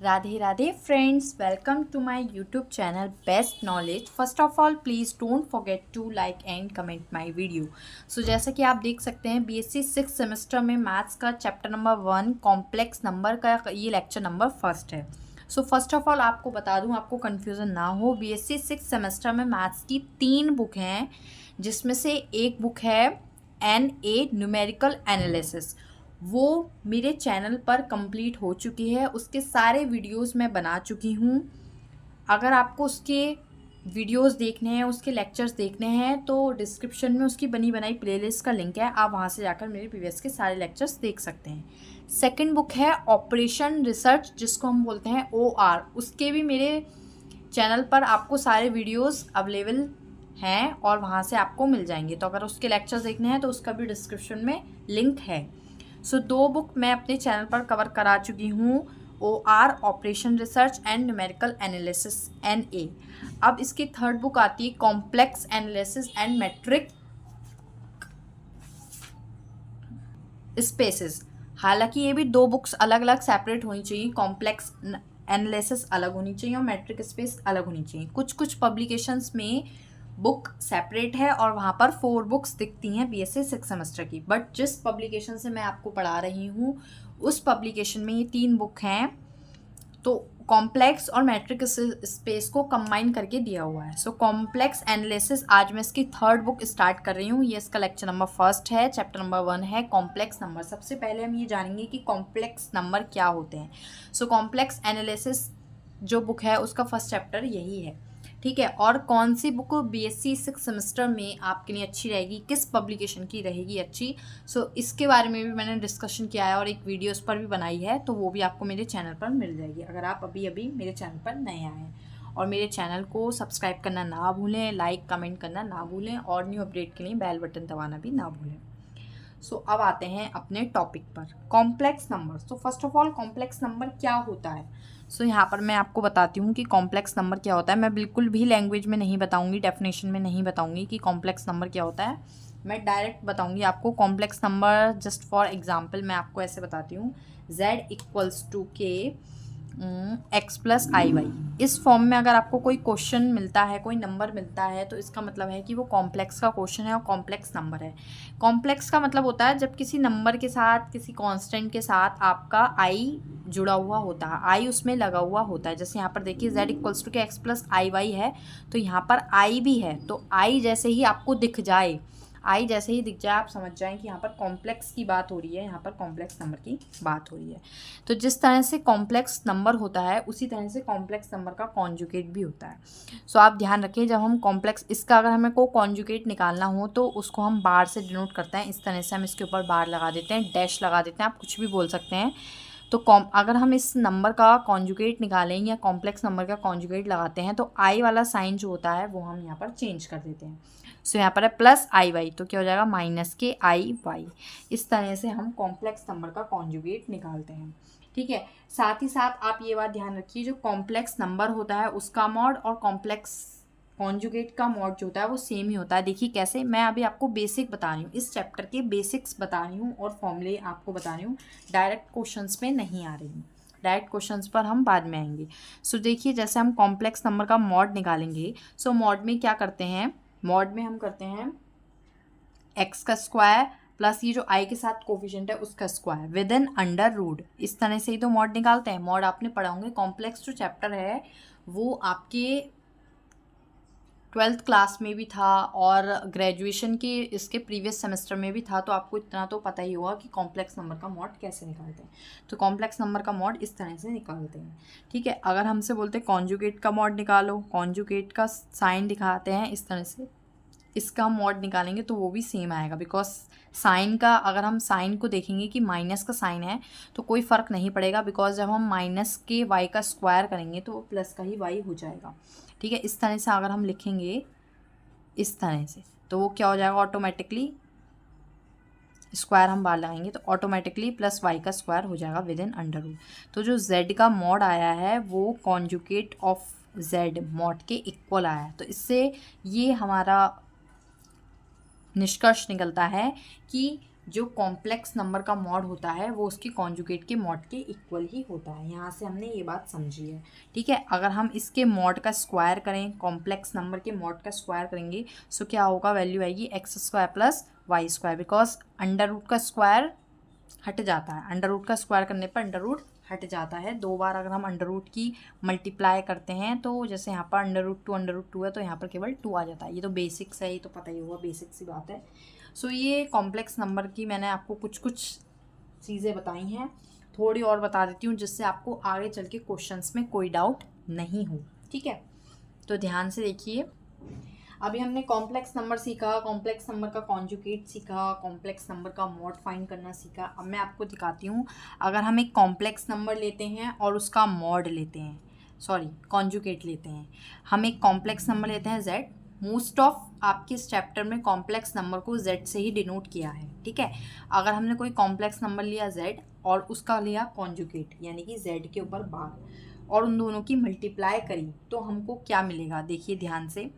Radhe Radhe friends, welcome to my YouTube channel best knowledge. First of all please don't forget to like and comment my video. So जैसा कि आप देख सकते हैं BSc 6 semester में maths का चैप्टर नंबर 1 कॉम्प्लेक्स नंबर का ये लेक्चर नंबर फर्स्ट है। सो फर्स्ट ऑफ ऑल आपको बता दूं, आपको कन्फ्यूज़न ना हो, बीएससी 6 सेमेस्टर में मैथ्स की 3 बुक हैं, जिसमें से एक बुक है NA न्यूमेरिकल एनालिसिस। वो मेरे चैनल पर कंप्लीट हो चुकी है, उसके सारे वीडियोस मैं बना चुकी हूँ। अगर आपको उसके वीडियोस देखने हैं, उसके लेक्चर्स देखने हैं, तो डिस्क्रिप्शन में उसकी बनी बनाई प्लेलिस्ट का लिंक है, आप वहाँ से जाकर मेरे प्रीवियस के सारे लेक्चर्स देख सकते हैं। सेकंड बुक है ऑपरेशन रिसर्च, जिसको हम बोलते हैं OR। उसके भी मेरे चैनल पर आपको सारे वीडियोस अवेलेबल हैं और वहाँ से आपको मिल जाएंगे। तो अगर उसके लेक्चर्स देखने हैं तो उसका भी डिस्क्रिप्शन में लिंक है। सो 2 बुक मैं अपने चैनल पर कवर करा चुकी हूँ, OR operation research and numerical analysis NA। अब इसकी थर्ड बुक आती है complex analysis and metric spaces. हालांकि ये भी 2 बुक्स अलग अलग सेपरेट होनी चाहिए, कॉम्प्लेक्स एनालिसिस अलग होनी चाहिए और मैट्रिक स्पेस अलग होनी चाहिए। कुछ कुछ पब्लिकेशंस में बुक सेपरेट है और वहाँ पर 4 बुक्स दिखती हैं बीएससी 6 सेमेस्टर की, बट जिस पब्लिकेशन से मैं आपको पढ़ा रही हूँ उस पब्लिकेशन में ये 3 बुक हैं, तो कॉम्प्लेक्स और मैट्रिक स्पेस को कंबाइन करके दिया हुआ है। सो कॉम्प्लेक्स एनालिसिस आज मैं इसकी थर्ड बुक स्टार्ट कर रही हूँ। ये इसका लेक्चर नंबर फर्स्ट है, चैप्टर नंबर 1 है कॉम्प्लेक्स नंबर। सबसे पहले हम ये जानेंगे कि कॉम्प्लेक्स नंबर क्या होते हैं। सो कॉम्प्लेक्स एनालिसिस जो बुक है उसका फर्स्ट चैप्टर यही है, ठीक है। और कौन सी बुक बीएससी 6 सेमेस्टर में आपके लिए अच्छी रहेगी, किस पब्लिकेशन की रहेगी अच्छी, सो इसके बारे में भी मैंने डिस्कशन किया है और एक वीडियो उस पर भी बनाई है, तो वो भी आपको मेरे चैनल पर मिल जाएगी अगर आप अभी अभी मेरे चैनल पर नए आए हैं। और मेरे चैनल को सब्सक्राइब करना ना भूलें, लाइक कमेंट करना ना भूलें और न्यू अपडेट के लिए बेल बटन दबाना भी ना भूलें। सो अब आते हैं अपने टॉपिक पर, complex number. So first of all complex number क्या होता है। सो यहाँ पर मैं आपको बताती हूँ कि कॉम्प्लेक्स नंबर क्या होता है। मैं बिल्कुल भी लैंग्वेज में नहीं बताऊँगी, डेफिनेशन में नहीं बताऊँगी कि कॉम्प्लेक्स नंबर क्या होता है। मैं डायरेक्ट बताऊँगी आपको complex number. Just for example मैं आपको ऐसे बताती हूँ, Z इक्वल्स टू के एक्स प्लस आई वाई। इस फॉर्म में अगर आपको कोई क्वेश्चन मिलता है, कोई नंबर मिलता है, तो इसका मतलब है कि वो कॉम्प्लेक्स का क्वेश्चन है और कॉम्प्लेक्स नंबर है। कॉम्प्लेक्स का मतलब होता है जब किसी नंबर के साथ, किसी कांस्टेंट के साथ आपका आई जुड़ा हुआ होता है, आई उसमें लगा हुआ होता है। जैसे यहाँ पर देखिए z इक्वल्स टू के एक्स प्लस आई वाई है, तो यहाँ पर आई भी है, तो आई जैसे ही आपको दिख जाए, आई जैसे ही दिख जाए आप समझ जाएं कि यहाँ पर कॉम्प्लेक्स की बात हो रही है, यहाँ पर कॉम्प्लेक्स नंबर की बात हो रही है। तो जिस तरह से कॉम्प्लेक्स नंबर होता है उसी तरह से कॉम्प्लेक्स नंबर का कॉन्जुगेट भी होता है। सो आप ध्यान रखिए, जब हम कॉम्प्लेक्स, इसका अगर हमें को कॉन्जुगेट निकालना हो तो उसको हम बार से डिनोट करते हैं। इस तरह से हम इसके ऊपर बार लगा देते हैं, डैश लगा देते हैं, आप कुछ भी बोल सकते हैं। तो अगर हम इस नंबर का कॉन्जुगेट निकालें या कॉम्प्लेक्स नंबर का कॉन्जुगेट लगाते हैं तो आई वाला साइन जो होता है वो हम यहाँ पर चेंज कर देते हैं। सो यहाँ पर है प्लस आई वाई, तो क्या हो जाएगा माइनस के आई वाई। इस तरह से हम कॉम्प्लेक्स नंबर का कॉन्जुगेट निकालते हैं, ठीक है। साथ ही साथ आप ये बात ध्यान रखिए, जो कॉम्प्लेक्स नंबर होता है उसका मॉड और कॉम्प्लेक्स कॉन्जुगेट का मॉड जो होता है वो सेम ही होता है। देखिए कैसे, मैं अभी आपको बेसिक बता रही हूँ, इस चैप्टर के बेसिक्स बता रही हूँ और फॉर्मूले आपको बता रही हूँ, डायरेक्ट क्वेश्चंस पे नहीं आ रही हूँ। डायरेक्ट क्वेश्चंस पर हम बाद में आएंगे। सो देखिए, जैसे हम कॉम्प्लेक्स नंबर का मॉड निकालेंगे, सो मॉड में क्या करते हैं, मॉड में हम करते हैं एक्स का स्क्वायर प्लस ये जो आई के साथ कोफिशिएंट है उसका square within under root. इस तरह से ही तो मॉड निकालते हैं। मॉड आपने पढ़ा होंगे, कॉम्प्लेक्स जो चैप्टर है वो आपके 12th क्लास में भी था और ग्रेजुएशन की इसके प्रीवियस सेमेस्टर में भी था, तो आपको इतना तो पता ही होगा कि कॉम्प्लेक्स नंबर का मॉड कैसे निकालते हैं। तो कॉम्प्लेक्स नंबर का मॉड इस तरह से निकालते हैं, ठीक है। अगर हमसे बोलते हैं कॉन्जुगेट का मॉड निकालो, कॉन्जुगेट का साइन दिखाते हैं इस तरह से, इसका मॉड निकालेंगे तो वो भी सेम आएगा, बिकॉज साइन का, अगर हम साइन को देखेंगे कि माइनस का साइन है तो कोई फ़र्क नहीं पड़ेगा, बिकॉज जब हम माइनस के वाई का स्क्वायर करेंगे तो वो प्लस का ही वाई हो जाएगा, ठीक है। इस तरह से अगर हम लिखेंगे इस तरह से तो वो क्या हो जाएगा, ऑटोमेटिकली स्क्वायर हम बाहर लगाएंगे तो ऑटोमेटिकली प्लस वाई का स्क्वायर हो जाएगा विद इन अंडर रूट। तो जो z का मॉड आया है वो कॉन्जुगेट ऑफ z मॉड के इक्वल आया है। तो इससे ये हमारा निष्कर्ष निकलता है कि जो कॉम्प्लेक्स नंबर का मॉड होता है वो उसके कॉन्जुगेट के मॉड के इक्वल ही होता है। यहाँ से हमने ये बात समझी है, ठीक है। अगर हम इसके मॉड का स्क्वायर करें, कॉम्प्लेक्स नंबर के मॉड का स्क्वायर करेंगे, सो क्या होगा, वैल्यू आएगी x square plus Y square, because under root का स्क्वायर हट जाता है, अंडर रूट का स्क्वायर करने पर अंडर रूट हट जाता है। 2 बार अगर हम अंडर रूट की मल्टीप्लाई करते हैं तो जैसे यहाँ पर अंडर रूट टू है तो यहाँ पर केवल 2 आ जाता है। ये तो बेसिक्स है, ये तो पता ही होगा, बेसिक सी बात है। सो ये कॉम्प्लेक्स नंबर की मैंने आपको कुछ कुछ चीज़ें बताई हैं, थोड़ी और बता देती हूँ जिससे आपको आगे चल के क्वेश्चंस में कोई डाउट नहीं हो, ठीक है। तो ध्यान से देखिए, अभी हमने कॉम्प्लेक्स नंबर सीखा, कॉम्प्लेक्स नंबर का कॉन्जुगेट सीखा, कॉम्प्लेक्स नंबर का मॉड फाइंड करना सीखा। अब मैं आपको दिखाती हूँ, अगर हम एक कॉम्प्लेक्स नंबर लेते हैं और उसका मॉड लेते हैं, सॉरी कॉन्जुगेट लेते हैं, हम एक कॉम्प्लेक्स नंबर लेते हैं z, मोस्ट ऑफ आपके इस चैप्टर में कॉम्प्लेक्स नंबर को z से ही डिनोट किया है, ठीक है। अगर हमने कोई कॉम्प्लेक्स नंबर लिया z और उसका लिया कॉन्जुगेट यानी कि z के ऊपर बार, और उन दोनों की मल्टीप्लाई करी तो हमको क्या मिलेगा, देखिए ध्यान से।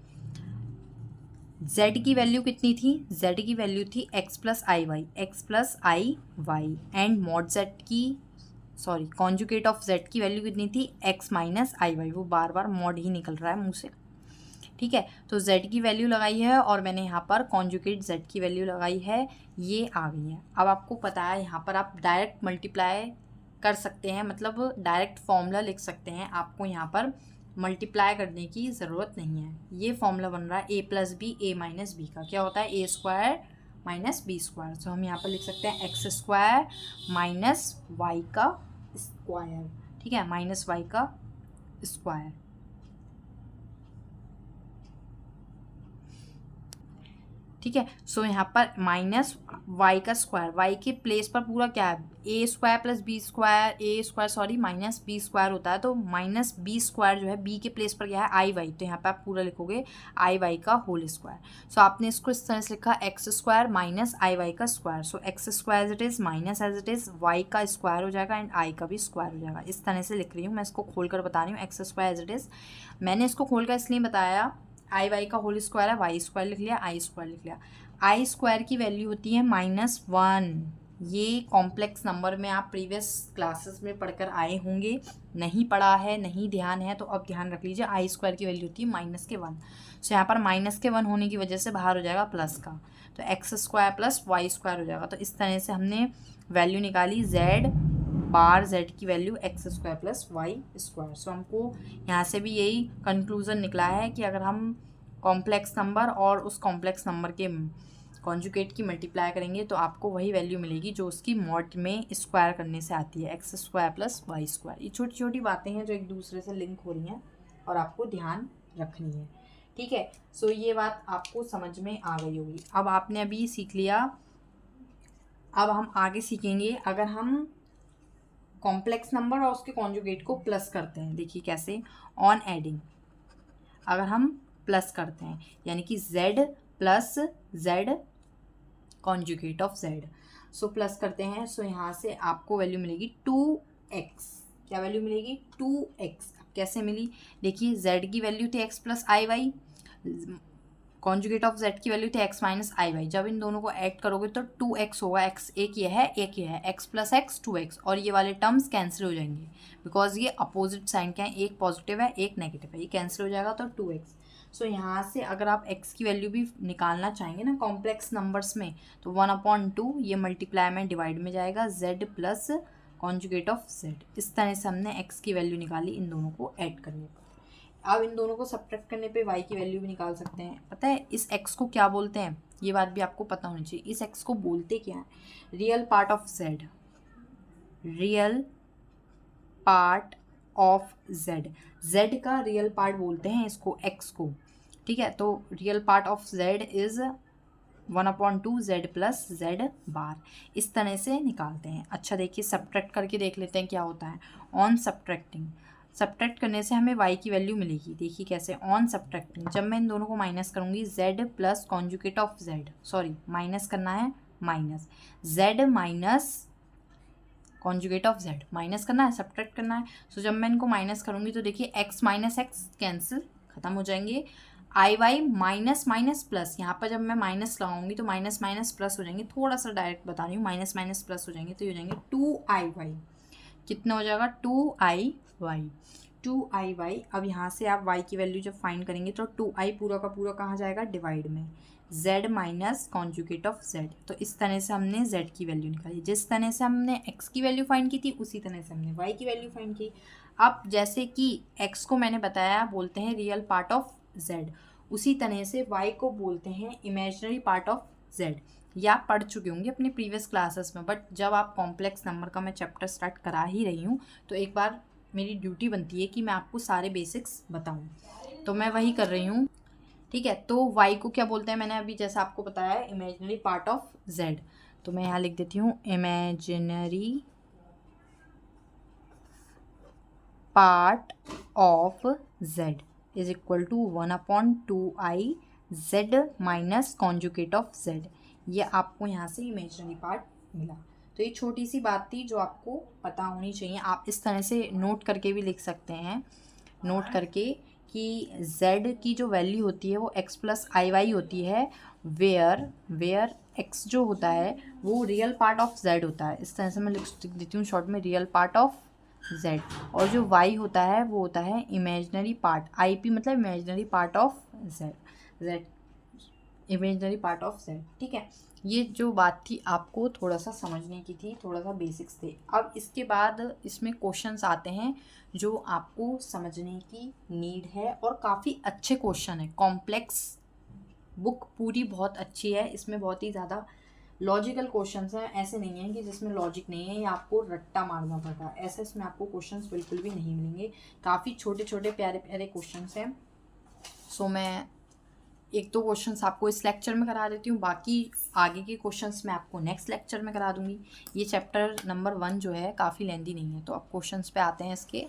z की वैल्यू कितनी थी, z की वैल्यू थी x plus i y and mod z की, सॉरी कॉन्जुगेट ऑफ z की वैल्यू कितनी थी, x माइनस आई वाई, वो बार बार मॉड ही निकल रहा है मुंह से, ठीक है। तो z की वैल्यू लगाई है और मैंने यहाँ पर कॉन्जुगेट z की वैल्यू लगाई है, ये आ गई है। अब आपको पता है यहाँ पर आप डायरेक्ट मल्टीप्लाई कर सकते हैं, मतलब डायरेक्ट फॉर्मूला लिख सकते हैं, आपको यहाँ पर मल्टीप्लाई करने की ज़रूरत नहीं है। ये फॉर्मूला बन रहा है ए प्लस बी ए माइनस बी का, क्या होता है A square minus B square. तो हम यहाँ पर लिख सकते हैं एक्स स्क्वायर माइनस वाई का स्क्वायर, ठीक है, माइनस वाई का स्क्वायर, ठीक है। सो यहाँ पर माइनस वाई का स्क्वायर, वाई के प्लेस पर पूरा क्या है, A square plus B square, A square sorry minus B square होता है, तो माइनस बी स्क्वायर जो है बी के प्लेस पर क्या है आई वाई, तो यहाँ पर आप पूरा लिखोगे आई वाई का होल स्क्वायर। सो आपने इसको इस तरह से लिखा x square minus i y का square, so x square as it is minus as it is y का स्क्वायर हो जाएगा एंड आई का भी स्क्वायर हो जाएगा। इस तरह से लिख रही हूँ मैं, इसको खोल कर बता रही हूँ, x square as it is, मैंने इसको खोल कर इसलिए बताया, आई वाई का होल स्क्वायर है, वाई स्क्वायर लिख लिया, आई स्क्वायर लिख लिया। आई स्क्वायर की वैल्यू होती है -1, ये कॉम्प्लेक्स नंबर में आप प्रीवियस क्लासेस में पढ़कर आए होंगे, नहीं पढ़ा है, नहीं ध्यान है तो अब ध्यान रख लीजिए, आई स्क्वायर की वैल्यू होती है -1। सो यहाँ पर -1 होने की वजह से बाहर हो जाएगा प्लस का, तो x square plus Y square हो जाएगा। तो इस तरह से हमने वैल्यू निकाली z बार, z की value X square plus Y square. So हमको यहाँ से भी यही कंक्लूज़न निकला है कि अगर हम कॉम्प्लेक्स नंबर और उस कॉम्प्लेक्स नंबर के कॉन्जुगेट की मल्टीप्लाई करेंगे तो आपको वही वैल्यू मिलेगी जो उसकी मॉड में स्क्वायर करने से आती है, x square plus Y square. ये छोटी छोटी बातें हैं जो एक दूसरे से लिंक हो रही हैं और आपको ध्यान रखनी है, ठीक है। सो ये बात आपको समझ में आ गई होगी। अब आपने अभी सीख लिया, अब हम आगे सीखेंगे अगर हम कॉम्प्लेक्स नंबर और उसके कॉन्जुगेट को प्लस करते हैं। देखिए कैसे, ऑन एडिंग अगर हम प्लस करते हैं यानी कि z plus z conjugate of z, so plus करते हैं, सो यहाँ से आपको वैल्यू मिलेगी 2x, क्या वैल्यू मिलेगी 2x। कैसे मिली, देखिए z की वैल्यू थी x plus i y, conjugate of z की वैल्यू थी x माइनस आई वाई, जब इन दोनों को ऐड करोगे तो 2x होगा, x एक ये है एक ये है, x प्लस x 2x, और ये वाले टर्म्स कैंसिल हो जाएंगे बिकॉज ये अपोजिट साइन क्या है, एक पॉजिटिव है एक नेगेटिव है, ये कैंसिल हो जाएगा तो 2x। सो यहाँ से अगर आप x की वैल्यू भी निकालना चाहेंगे ना कॉम्प्लेक्स नंबर्स में तो 1/2 ये मल्टीप्लाई में डिवाइड में जाएगा z plus conjugate of z। इस तरह से हमने x की वैल्यू निकाली इन दोनों को ऐड करने पर। अब इन दोनों को सब्ट्रैक्ट करने पे y की वैल्यू भी निकाल सकते हैं। पता है इस x को क्या बोलते हैं, ये बात भी आपको पता होनी चाहिए, इस x को बोलते क्या है, real part of z, real part of z, z का रियल पार्ट बोलते हैं इसको, x को, ठीक है। तो real part of z is 1/2 z plus z बार, इस तरह से निकालते हैं। अच्छा देखिए सब्ट्रैक्ट करके देख लेते हैं क्या होता है। ऑन सब्ट्रैक्टिंग, सब्ट्रैक्ट करने से हमें y की वैल्यू मिलेगी, देखिए कैसे, ऑन सब्ट्रैक्टिंग जब मैं इन दोनों को माइनस करूँगी z plus conjugate of z, sorry minus करना है, minus z minus conjugate of z, minus करना है सब्ट्रैक्ट करना है। सो जब मैं इनको माइनस करूँगी तो देखिए x माइनस एक्स कैंसिल खत्म हो जाएंगे, आई वाई माइनस माइनस प्लस, यहाँ पर जब मैं माइनस लगाऊंगी तो माइनस माइनस प्लस हो जाएंगे, थोड़ा सा डायरेक्ट बता रही हूँ, माइनस माइनस प्लस हो जाएंगे तो ये हो जाएंगे 2i वाई। कितना हो जाएगा 2i वाई, 2i वाई। अब यहाँ से आप y की वैल्यू जब फाइंड करेंगे तो 2i पूरा का पूरा कहाँ जाएगा, डिवाइड में z minus conjugate of z। तो इस तरह से हमने z की वैल्यू निकाली, जिस तरह से हमने x की वैल्यू फाइंड की थी उसी तरह से हमने y की वैल्यू फाइंड की। अब जैसे कि x को मैंने बताया बोलते हैं रियल पार्ट ऑफ z, उसी तरह से y को बोलते हैं इमेजिनरी पार्ट ऑफ z। ये आप पढ़ चुके होंगे अपने प्रीवियस क्लासेस में, बट जब आप कॉम्प्लेक्स नंबर का मैं चैप्टर स्टार्ट करा ही रही हूँ तो एक बार मेरी ड्यूटी बनती है कि मैं आपको सारे बेसिक्स बताऊँ, तो मैं वही कर रही हूँ। ठीक है, तो y को क्या बोलते हैं, मैंने अभी जैसा आपको बताया इमेजिनरी पार्ट ऑफ z, तो मैं यहाँ लिख देती हूँ imaginary part of z is equal to 1/2i z minus conjugate of z। ये आपको यहाँ से इमेजिनरी पार्ट मिला। तो ये छोटी सी बात थी जो आपको पता होनी चाहिए। आप इस तरह से नोट करके भी लिख सकते हैं, नोट करके कि z की जो वैल्यू होती है वो x प्लस आई वाई होती है, वेयर x जो होता है वो रियल पार्ट ऑफ z होता है। इस तरह से मैं लिख देती हूँ शॉर्ट में, रियल पार्ट ऑफ z, और जो y होता है वो होता है इमेजिनरी पार्ट, आई पी मतलब imaginary part of z imaginary part of z। ठीक है, ये जो बात थी आपको थोड़ा सा समझने की थी, थोड़ा सा बेसिक्स थे। अब इसके बाद इसमें क्वेश्चंस आते हैं जो आपको समझने की नीड है, और काफ़ी अच्छे क्वेश्चन है। कॉम्प्लेक्स बुक पूरी बहुत अच्छी है, इसमें बहुत ही ज़्यादा लॉजिकल क्वेश्चंस हैं, ऐसे नहीं है कि जिसमें लॉजिक नहीं है या आपको रट्टा मारना पड़ता है, ऐसे इसमें आपको क्वेश्चंस बिल्कुल भी नहीं मिलेंगे। काफ़ी छोटे छोटे प्यारे प्यारे क्वेश्चंस हैं। सो मैं एक दो क्वेश्चंस आपको इस लेक्चर में करा देती हूँ, बाकी आगे के क्वेश्चंस मैं आपको नेक्स्ट लेक्चर में करा दूँगी। ये चैप्टर नंबर 1 जो है काफ़ी लेंदी नहीं है, तो अब क्वेश्चंस पे आते हैं, इसके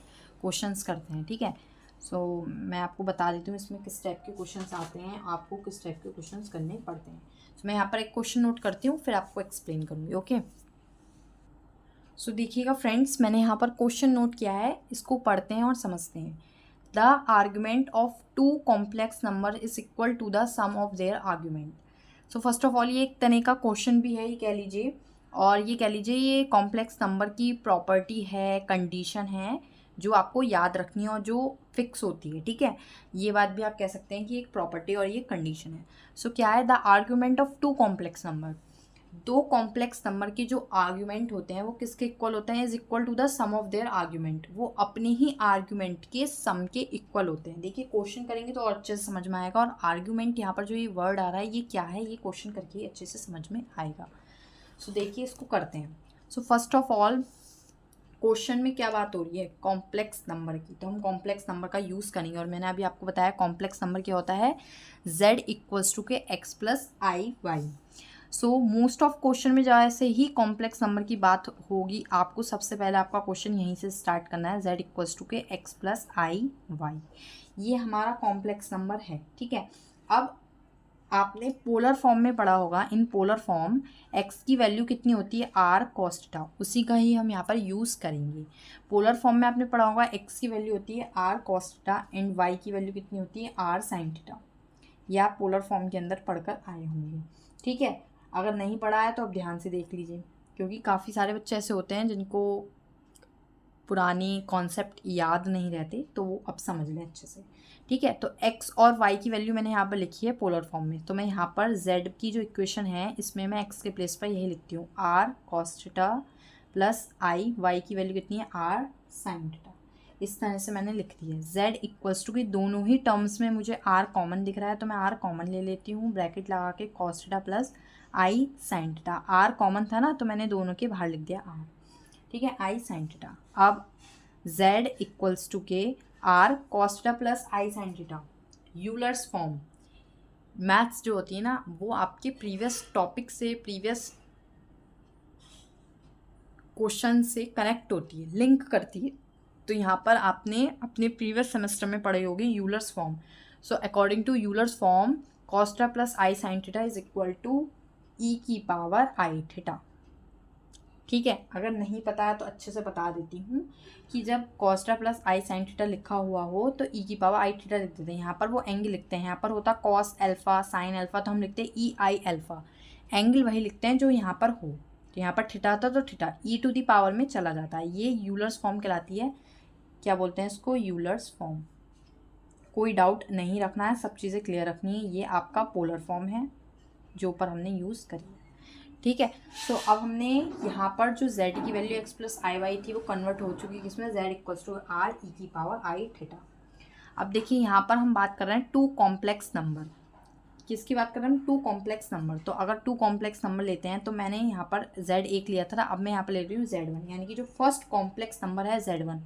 क्वेश्चंस करते हैं। ठीक है, सो मैं आपको बता देती हूँ इसमें किस टाइप के क्वेश्चंस आते हैं, आपको किस टाइप के क्वेश्चंस करने पड़ते हैं। सो मैं यहाँ पर एक क्वेश्चन नोट करती हूँ, फिर आपको एक्सप्लेन करूँगी। ओके, सो देखिएगा फ्रेंड्स, मैंने यहाँ पर क्वेश्चन नोट किया है, इसको पढ़ते हैं और समझते हैं। The argument of two complex number is equal to the sum of their argument. So first of all ये एक तरह का क्वेश्चन भी है, ये कह लीजिए, और ये कह लीजिए ये कॉम्प्लेक्स नंबर की प्रॉपर्टी है, कंडीशन है जो आपको याद रखनी है और जो फिक्स होती है। ठीक है, ये बात भी आप कह सकते हैं कि एक प्रॉपर्टी और ये कंडीशन है। सो क्या है, the argument of two complex number, दो कॉम्प्लेक्स नंबर के जो आर्ग्यूमेंट होते हैं वो किसके इक्वल होते हैं, is equal to the sum of their argument, वो अपने ही आर्ग्यूमेंट के सम के इक्वल होते हैं। देखिए क्वेश्चन करेंगे तो और अच्छे से समझ में आएगा, और आर्ग्यूमेंट यहाँ पर जो ये वर्ड आ रहा है ये क्या है, ये क्वेश्चन करके ही अच्छे से समझ में आएगा। सो देखिए इसको करते हैं। सो फर्स्ट ऑफ ऑल क्वेश्चन में क्या बात हो रही है, कॉम्प्लेक्स नंबर की, तो हम कॉम्प्लेक्स नंबर का यूज़ करेंगे, और मैंने अभी आपको बताया कॉम्प्लेक्स नंबर क्या होता है, z इक्वल्स टू के x plus i y. So most of question में जैसे ही कॉम्प्लेक्स नंबर की बात होगी, आपको सबसे पहले आपका क्वेश्चन यहीं से स्टार्ट करना है, z इक्वल्स टू के x प्लस आई वाई। ये हमारा कॉम्प्लेक्स नंबर है। ठीक है, अब आपने पोलर फॉर्म में पढ़ा होगा, इन पोलर फॉर्म x की वैल्यू कितनी होती है, r cos थीटा, उसी का ही हम यहाँ पर यूज़ करेंगे। पोलर फॉर्म में आपने पढ़ा होगा x की वैल्यू होती है r cos theta and y की वैल्यू कितनी होती है, r sin थीटा। ये आप पोलर फॉर्म के अंदर पढ़कर आए होंगे। ठीक है, अगर नहीं पढ़ा है तो आप ध्यान से देख लीजिए, क्योंकि काफ़ी सारे बच्चे ऐसे होते हैं जिनको पुरानी कॉन्सेप्ट याद नहीं रहते, तो वो अब समझ लें अच्छे से। ठीक है, तो x और y की वैल्यू मैंने यहाँ पर लिखी है पोलर फॉर्म में, तो मैं यहाँ पर z की जो इक्वेशन है इसमें मैं x के प्लेस पर यही लिखती हूँ, r cos theta plus i, y की वैल्यू कितनी है, r sin थीटा। इस तरह से मैंने लिख दी है। z इक्वल्स टू की दोनों ही टर्म्स में मुझे r कॉमन दिख रहा है, तो मैं r कॉमन ले लेती हूँ, ब्रैकेट लगा के cos theta plus i sin theta. r common था ना, तो मैंने दोनों के बाहर लिख दिया r। ठीक है, i sin थीटा। अब z इक्वल्स टू के r cos theta plus i sin theta, Euler's form. Maths जो होती है ना वो आपके प्रीवियस टॉपिक से, प्रीवियस क्वेश्चन से कनेक्ट होती है, लिंक करती है। तो यहाँ पर आपने अपने प्रीवियस सेमेस्टर में पढ़े होंगे Euler's form. So according to Euler's form cos theta plus i sin theta is equal to e की पावर i थीटा। ठीक है, अगर नहीं पता है तो अच्छे से बता देती हूँ कि जब कॉस्टा प्लस आई साइन थीटा लिखा हुआ हो तो ई की पावर आई थीटा लिख देते हैं। यहाँ पर वो एंगल लिखते हैं, यहाँ पर होता कॉस एल्फा साइन एल्फा, तो हम लिखते हैं ई आई एल्फा। एंगल वही लिखते हैं जो यहाँ पर हो, तो यहाँ पर थीटा था तो theta e to the power में चला जाता है। ये यूलर्स फॉर्म कहलाती है। क्या बोलते हैं इसको? Euler's form. कोई डाउट नहीं रखना है, सब चीज़ें क्लियर रखनी है। ये आपका पोलर फॉर्म है जो ऊपर हमने यूज़ करी है। ठीक है, तो अब हमने यहाँ पर जो z की value x plus i y थी वो कन्वर्ट हो चुकी है किसमें? z equals to r e की पावर आई थीटा। अब देखिए यहाँ पर हम बात कर रहे हैं टू कॉम्प्लेक्स नंबर। किसकी बात कर रहे हैं? Two complex number. तो अगर टू कॉम्प्लेक्स नंबर लेते हैं तो मैंने यहाँ पर z एक लिया था, अब मैं यहाँ पर ले रही हूँ z1, यानी कि जो फर्स्ट कॉम्प्लेक्स नंबर है z1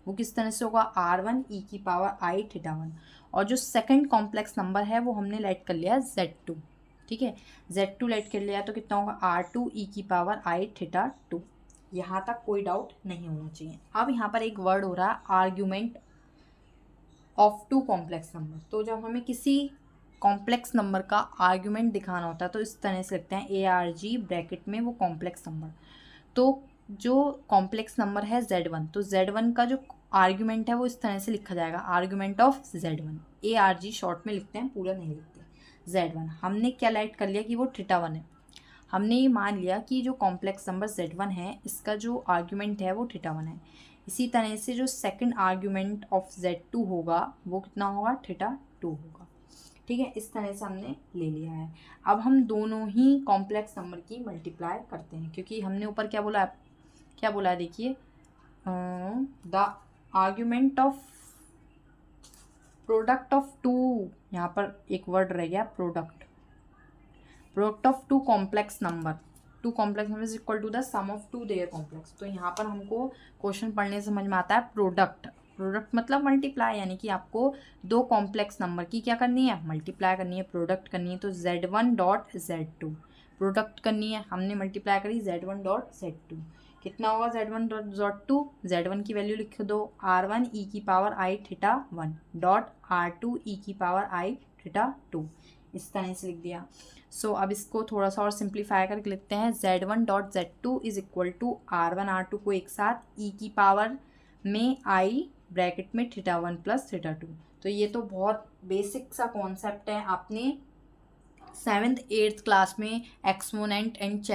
वो किस तरह से होगा? r1 ई की पावर आई थीटा 1, और जो सेकंड कॉम्प्लेक्स नंबर है वो हमने लेट कर लिया z2। ठीक है, z2 लेट कर लिया तो कितना होगा? r2 ई की पावर आई थीटा 2। यहाँ तक कोई डाउट नहीं होना चाहिए। अब यहाँ पर एक वर्ड हो रहा है argument of two complex number. तो जब हमें किसी कॉम्प्लेक्स नंबर का आर्ग्यूमेंट दिखाना होता है तो इस तरह से लिखते हैं ARG ब्रैकेट में वो कॉम्प्लेक्स नंबर। तो जो कॉम्प्लेक्स नंबर है z1, तो z1 का जो आर्ग्यूमेंट है वो इस तरह से लिखा जाएगा, argument of z1। ARG short में लिखते हैं, पूरा नहीं लिखते। z1 हमने क्या लाइट कर लिया कि वो थीटा 1 है। हमने ये मान लिया कि जो कॉम्प्लेक्स नंबर z1 है इसका जो आर्ग्यूमेंट है वो थीटा 1 है। इसी तरह से जो सेकंड आर्ग्यूमेंट ऑफ z2 होगा वो कितना होगा? थीटा 2 होगा। ठीक है, इस तरह से हमने ले लिया है। अब हम दोनों ही कॉम्प्लेक्स नंबर की मल्टीप्लाई करते हैं, क्योंकि हमने ऊपर क्या बोला है देखिए, the argument of product of two, यहाँ पर एक वर्ड रह गया product of two complex number. Two complex number is equal to the sum of two their complex. तो यहाँ पर हमको क्वेश्चन पढ़ने से समझ में आता है प्रोडक्ट मतलब मल्टीप्लाई, यानी कि आपको दो कॉम्प्लेक्स नंबर की क्या करनी है? मल्टीप्लाई करनी है, प्रोडक्ट करनी है। तो z1 डॉट z2 प्रोडक्ट करनी है, हमने मल्टीप्लाई करी z1 डॉट z2। कितना होगा z1 डॉट z2? z1 की वैल्यू लिख दो r1 ई की पावर आई थीटा 1 डॉट r2 ई की पावर आई थीटा 2, इस तरह से लिख दिया। सो अब इसको थोड़ा सा और सिंप्लीफाई करके लिखते हैं, z1 dot z2 is equal to r1 r2 को एक साथ ई की पावर में i ब्रैकेट में थीटा 1 प्लस थीटा 2। तो ये तो बहुत बेसिक सा कॉन्सेप्ट है, आपने 7th 8th क्लास में एक्सपोनेंट एंड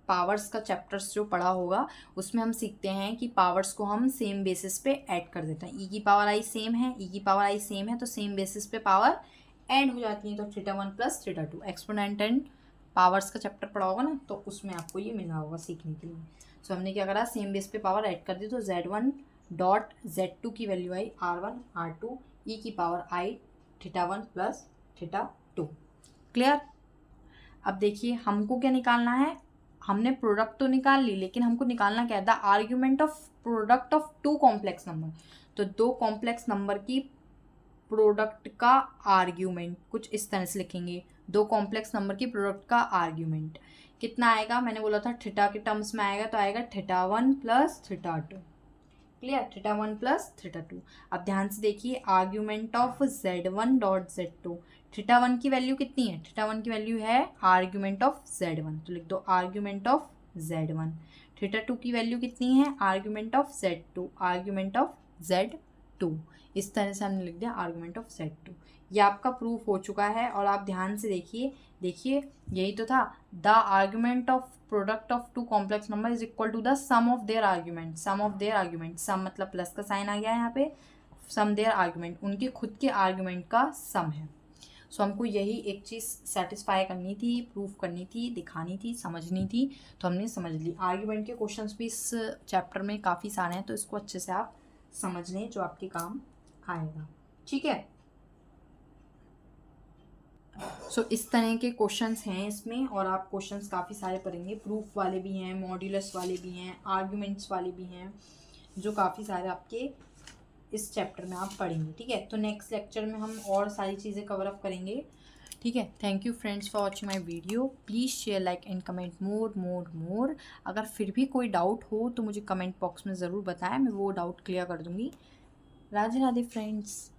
पावर्स का चैप्टर्स जो पढ़ा होगा उसमें हम सीखते हैं कि पावर्स को हम सेम बेसिस पे ऐड कर देते हैं। ई की पावर आई सेम है, ई की पावर आई सेम है, तो सेम बेसिस पे पावर ऐड हो जाती है। तो theta 1 plus theta 2 exponent and powers का चैप्टर पढ़ा होगा ना, तो उसमें आपको ये मिला होगा सीखने के लिए। सो हमने क्या करा? सेम बेस पे पावर ऐड कर दी, तो z1 डॉट z2 की वैल्यू आई r1 r2 ई की पावर आई थीटा 1 प्लस थीटा 2। क्लियर? अब देखिए हमको क्या निकालना है, हमने प्रोडक्ट तो निकाल ली, लेकिन हमको निकालना क्या है? The argument of product of two complex number. तो दो कॉम्प्लेक्स नंबर की प्रोडक्ट का आर्ग्यूमेंट कुछ इस तरह से लिखेंगे, दो कॉम्प्लेक्स नंबर की प्रोडक्ट का आर्ग्यूमेंट कितना आएगा? मैंने बोला था थीटा के टर्म्स में आएगा, तो आएगा theta 1 plus theta 2। Clear? Theta 1 plus theta 2। अब ध्यान से देखिए, argument of z1 dot z2, theta 1 की वैल्यू कितनी है? थीटा 1 की वैल्यू है आर्ग्यूमेंट ऑफ z1, तो लिख दो आर्ग्यूमेंट ऑफ z1। थीटा 2 की वैल्यू कितनी है? Argument of z2, argument of z2। इस तरह से हमने लिख दिया आर्ग्यूमेंट ऑफ z2। ये आपका प्रूफ हो चुका है, और आप ध्यान से देखिए यही तो था, the argument of product of two complex number is equal to the sum of their argument. Sum मतलब प्लस का साइन आ गया है यहाँ पे, सम देयर आर्ग्यूमेंट उनके खुद के आर्ग्यूमेंट का सम है। सो हमको यही एक चीज़ सेटिस्फाई करनी थी, प्रूफ करनी थी, दिखानी थी, समझनी थी, तो हमने समझ ली। आर्ग्यूमेंट के क्वेश्चंस भी इस चैप्टर में काफ़ी सारे हैं, तो इसको अच्छे से आप समझ लें जो आपके काम आएगा। ठीक है, सो इस तरह के क्वेश्चंस हैं इसमें, और आप क्वेश्चंस काफ़ी सारे पढ़ेंगे, प्रूफ वाले भी हैं, मॉड्यूलस वाले भी हैं, आर्ग्यूमेंट्स वाले भी हैं, जो काफ़ी सारे आपके इस चैप्टर में आप पढ़ेंगे। ठीक है, तो नेक्स्ट लेक्चर में हम और सारी चीज़ें कवर अप करेंगे। ठीक है, thank you friends for watching my video. Please share, like and comment more. अगर फिर भी कोई डाउट हो तो मुझे कमेंट बॉक्स में ज़रूर बताएं, मैं वो डाउट क्लियर कर दूँगी। राधे राधे फ्रेंड्स।